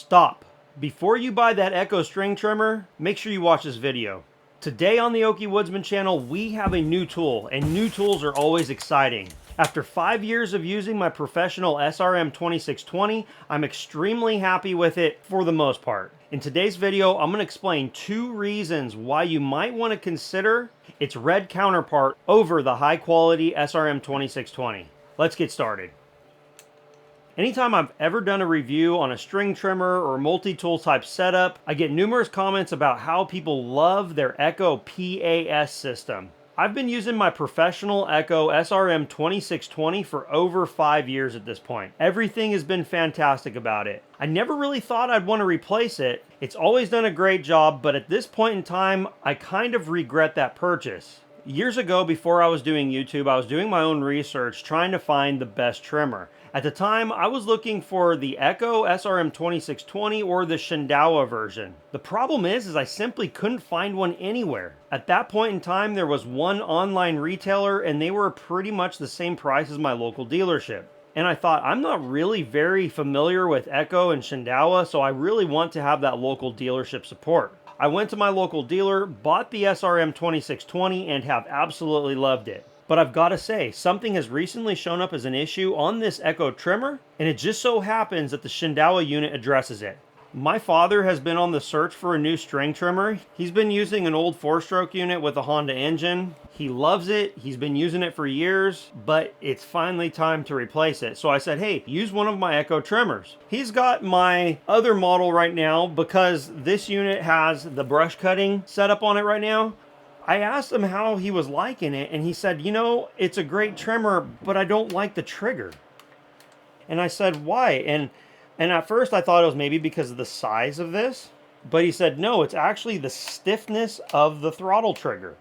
Stop. Before you buy that Echo string trimmer, make sure you watch this video. Today on the Okie Woodsman channel, we have a new tool, and new tools are always exciting. After 5 years of using my professional SRM 2620, I'm extremely happy with it for the most part. In today's video, I'm going to explain 2 reasons why you might want to consider its red counterpart over the high quality SRM 2620. Let's get started. Anytime I've ever done a review on a string trimmer or multi-tool type setup, I get numerous comments about how people love their Echo PAS system. I've been using my professional Echo SRM 2620 for over 5 years at this point. Everything has been fantastic about it. I never really thought I'd want to replace it. It's always done a great job, but at this point in time, I kind of regret that purchase. Years ago, before I was doing YouTube, I was doing my own research trying to find the best trimmer. At the time, I was looking for the Echo SRM 2620 or the Shindaiwa version. The problem is I simply couldn't find one anywhere. At that point in time, there was one online retailer and they were pretty much the same price as my local dealership. And I thought, I'm not really very familiar with Echo and Shindaiwa, so I really want to have that local dealership support. I went to my local dealer, bought the SRM 2620, and have absolutely loved it. But I've got to say, something has recently shown up as an issue on this Echo trimmer, and it just so happens that the Shindaiwa unit addresses it. My father has been on the search for a new string trimmer. He's been using an old 4-stroke unit with a Honda engine. He loves it. He's been using it for years, but it's finally time to replace it. So I said, hey, use one of my Echo trimmers. He's got my other model right now because this unit has the brush cutting setup on it right now. I asked him how he was liking it, and he said, you know, it's a great trimmer, but I don't like the trigger. And I said, why? And at first I thought it was maybe because of the size of this, but he said, no, it's actually the stiffness of the throttle trigger.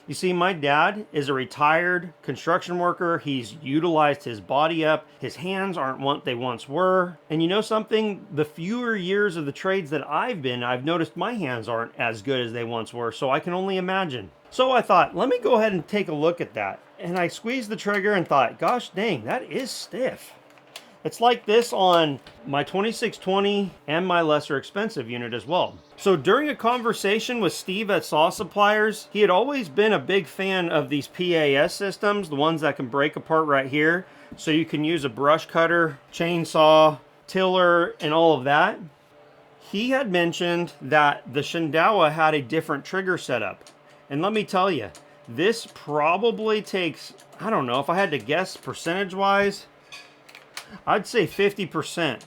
You see, my dad is a retired construction worker. He's utilized his body up. His hands aren't what they once were. And you know something? The fewer years of the trades that I've noticed my hands aren't as good as they once were, so I can only imagine. So I thought, let me go ahead and take a look at that. And I squeezed the trigger and thought, gosh dang, that is stiff. It's like this on my 2620 and my lesser expensive unit as well. So during a conversation with Steve at Saw Suppliers, he had always been a big fan of these PAS systems, the ones that can break apart right here. So you can use a brush cutter, chainsaw, tiller, and all of that. He had mentioned that the Shindaiwa had a different trigger setup. And let me tell you, this probably takes, I don't know, if I had to guess percentage-wise, I'd say 50%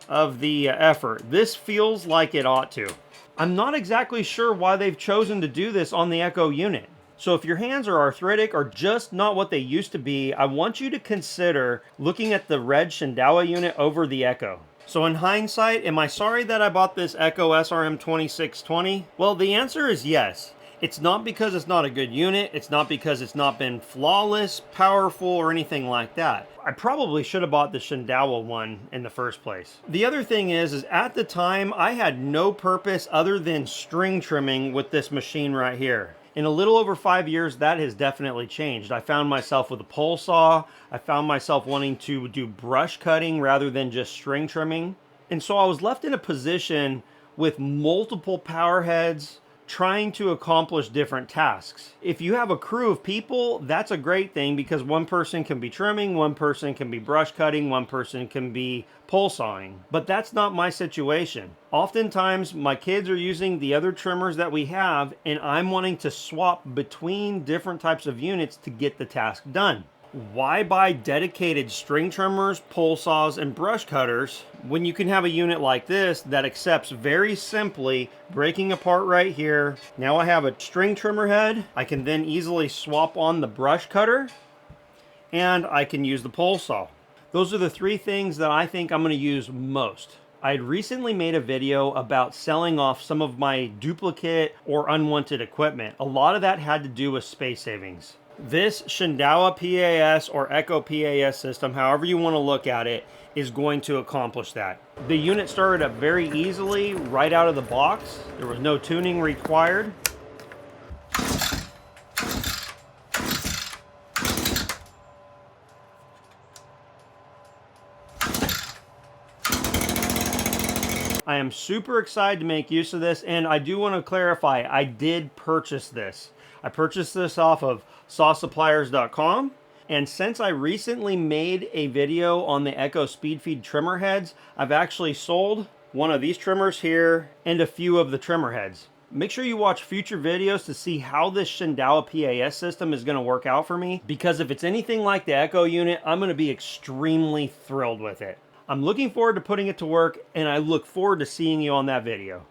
of the effort. This feels like it ought to. I'm not exactly sure why they've chosen to do this on the Echo unit. So if your hands are arthritic or just not what they used to be, I want you to consider looking at the red Shindaiwa unit over the Echo. So in hindsight, am I sorry that I bought this Echo SRM 2620? Well, the answer is yes. It's not because it's not a good unit. It's not because it's not been flawless, powerful, or anything like that. I probably should have bought the Shindaiwa one in the first place. The other thing is at the time, I had no purpose other than string trimming with this machine right here. In a little over 5 years, that has definitely changed. I found myself with a pole saw. I found myself wanting to do brush cutting rather than just string trimming. And so I was left in a position with multiple power heads, trying to accomplish different tasks. If you have a crew of people, that's a great thing because one person can be trimming, one person can be brush cutting, one person can be pole sawing. But that's not my situation. Oftentimes, my kids are using the other trimmers that we have, and I'm wanting to swap between different types of units to get the task done. Why buy dedicated string trimmers, pole saws, and brush cutters when you can have a unit like this that accepts very simply breaking apart right here? Now I have a string trimmer head. I can then easily swap on the brush cutter, and I can use the pole saw. Those are the 3 things that I think I'm going to use most. I had recently made a video about selling off some of my duplicate or unwanted equipment. A lot of that had to do with space savings. This Shindaiwa PAS or Echo PAS system, however you want to look at it, is going to accomplish that. The unit started up very easily right out of the box. There was no tuning required. I am super excited to make use of this, and I do want to clarify, I did purchase this. I purchased this off of sawsuppliers.com, and since I recently made a video on the Echo Speed Feed trimmer heads, I've actually sold one of these trimmers here and a few of the trimmer heads. Make sure you watch future videos to see how this Shindaiwa PAS system is going to work out for me, because if it's anything like the Echo unit, I'm going to be extremely thrilled with it. I'm looking forward to putting it to work, and I look forward to seeing you on that video.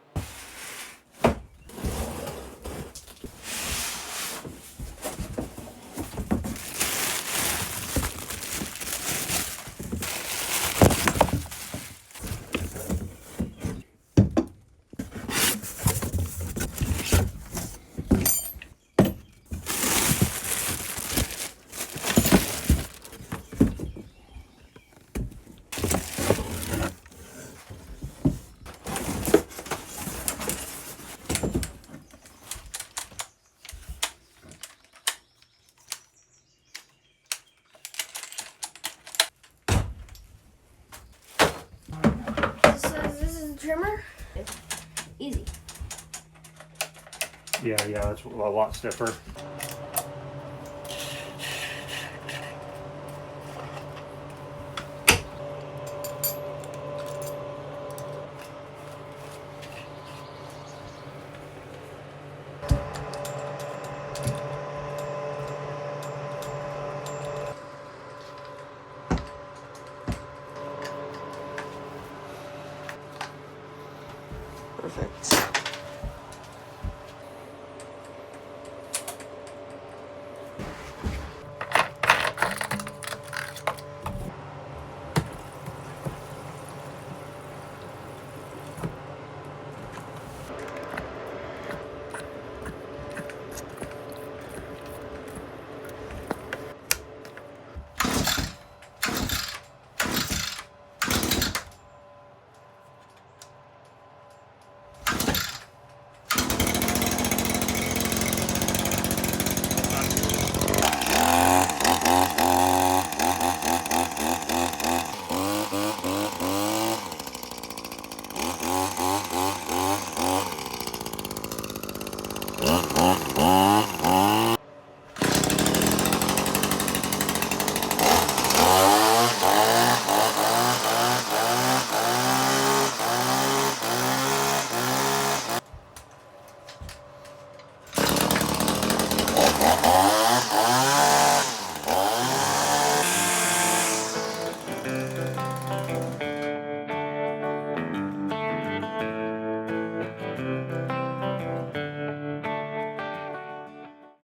This is a trimmer. It's easy. Yeah, that's a lot stiffer. Perfect.